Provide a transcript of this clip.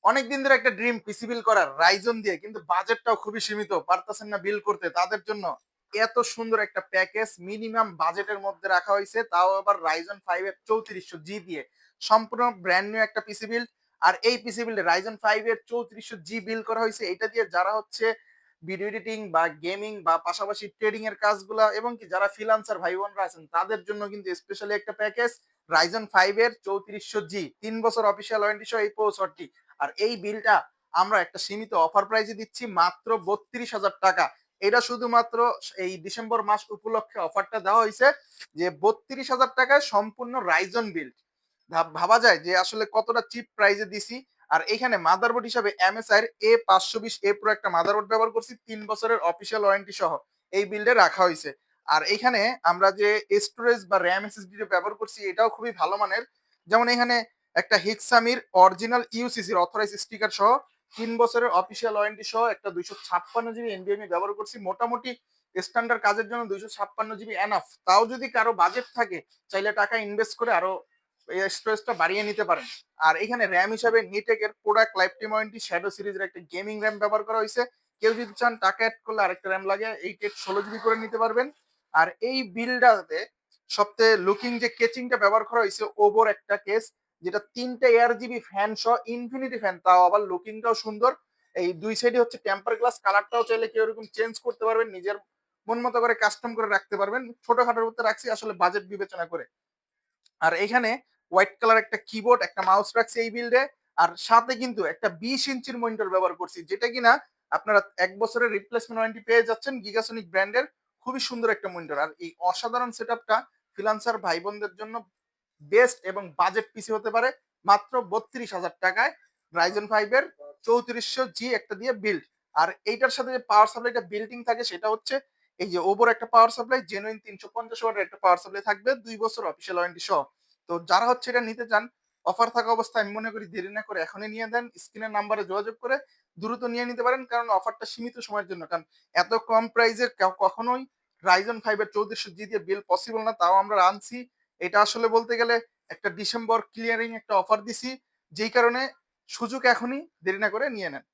অনেকদিন ধরে একটা ড্রিম পিসি বিল করার রাইজন দিয়ে, কিন্তু বাজেটটাও খুবই সীমিত, পারতেছেন না বিল করতে। তাদের জন্য এত সুন্দর একটা প্যাকেজ মিনিমাম বাজেটের মধ্যে রাখা হয়েছে, তাও আবার রাইজন 5 এর 3400 জি দিয়ে সম্পূর্ণ ব্র্যান্ড নিউ একটা পিসি বিল্ড। আর এই পিসি বিল্ডে রাইজন 5 এর 3400 জি বিল করা হয়েছে। এটা দিয়ে যারা হচ্ছে ভিডিও এডিটিং বা গেমিং বা পাশাপাশি ট্রেডিং এর কাজগুলা, এবং কি যারা ফ্রিল্যান্সার ভাই বোনরা আছেন তাদের জন্য কিন্তু স্পেশালি একটা প্যাকেজ রাইজন 5 এর 3400 জি 3 বছর অফিসিয়াল ওয়ারেন্টি সহ এই প্রসেসরটি। আর এই বিলটা আমরা একটা সীমিত অফার প্রাইসে দিচ্ছি মাত্র 32,000 টাকা। এটা শুধুমাত্র এই ডিসেম্বর মাস উপলক্ষে অফারটা দেওয়া হয়েছে, যে 32,000 টাকায় সম্পূর্ণ রাইজন বিল্ড। ভাবা যায় যে আসলে কতটা চিপ প্রাইসে দিছি। আর এখানে মাদারবোর্ড হিসাবে এমএসআই এর A520 প্রো একটা মাদারবোর্ড ব্যবহার করছি, 3 বছরের অফিসিয়াল ওয়ারেন্টি সহ এই বিল্ডে রাখা হয়েছে। আর এখানে আমরা যে স্টোরেজ বা র্যাম এসএসডি ব্যবহার করছি এটাও খুবই ভালো মানের। যেমন এখানে একটা হিক্সামির অরিজিনাল ইউসিসির অথরাইজ স্টিকার সহ 3 বছরের অফিসিয়াল ওয়ারেন্টি সহ একটা 256 জিবি এনভিএমই ব্যবহার করছি। মোটামুটি স্ট্যান্ডার্ড কাজের জন্য 256 জিবি এনাফ। তাও যদি কারো বাজেট থাকে, চাইলে টাকা ইনভেস্ট করে আরো এই স্টোরেজটা বাড়িয়ে নিতে পারেন। আর এখানে র্যাম হিসাবে নিটেকের product life time warranty shadow সিরিজের একটা গেমিং র্যাম ব্যবহার করা হয়েছে। কেউ যদি চান টাকা অ্যাড করলে আরেকটা র্যাম লাগে 8 16 জিবি করে নিতে পারবেন। আর এই বিলটাতে সবচেয়ে লুকিং যে কেচিংটা ব্যবহার করা হয়েছে ওভর একটা কেস, যেটা 3টে এয়ার জিবি ফ্যান সহ ইনফিনিটি ফ্যান, তাও আবার লুকিংটাও সুন্দর। এই দুই সাইডে হচ্ছে টেম্পার গ্লাস, কালারটাও চাইলে কেউ এরকম চেঞ্জ করতে পারবেন, নিজের মন মতো করে কাস্টম করে রাখতে পারবেন। ছোটখাটোর মধ্যে রাখছি আসলে বাজেট বিবেচনা করে। আর এখানে হোয়াইট কালার একটা কিবোর্ড একটা মাউস রাখছি এই বিল্ডে। আর সাথে কিন্তু একটা 20 ইঞ্চির মনিটর ব্যবহার করছি, যেটা কিনা আপনারা 1 বছরের রিপ্লেসমেন্ট ওয়ারেন্টি পেয়ে যাচ্ছেন গিগাসনিক ব্র্যান্ডের। খুবই সুন্দর একটা মনিটর। আর এই অসাধারণ সেটআপটা ফ্রিল্যান্সার ভাই বোনদের জন্য বেস্ট এবং বাজেট পিসি হতে পারে মাত্র 32,000 টাকায় রাইজন 5 এর 3400 জি একটা দিয়ে বিল্ড। আর এইটার সাথে যে পাওয়ার সাপ্লাইটা বিল্ডিং থাকে সেটা হচ্ছে এই যে ওভর একটা পাওয়ার সাপ্লাই জেনুইন 350 ওয়াটের একটা পাওয়ার সাপ্লাই থাকবে 2 বছর অফিসিয়াল ওয়ারেন্টি সহ। তো যারা হচ্ছে এটা নিতে চান, অফার থাকা অবস্থায় আমি মনে করি দেরি না করে এখনই নিয়ে দেন, স্ক্রিনের নাম্বারে যোগাযোগ করে দ্রুত নিয়ে নিতে পারেন, কারণ অফারটা সীমিত সময়ের জন্য। কারণ এত কম প্রাইসে কখনোই রাইজন 5 এর 3400 জি দিয়ে বিল পসিবল না, তাও আমরা আনছি। এটা আসলে বলতে গেলে একটা ডিসেম্বর ক্লিয়ারিং একটা অফার দিছি, যেই কারণে সুযোগ এখনই, দেরি না করে নিয়ে নেন।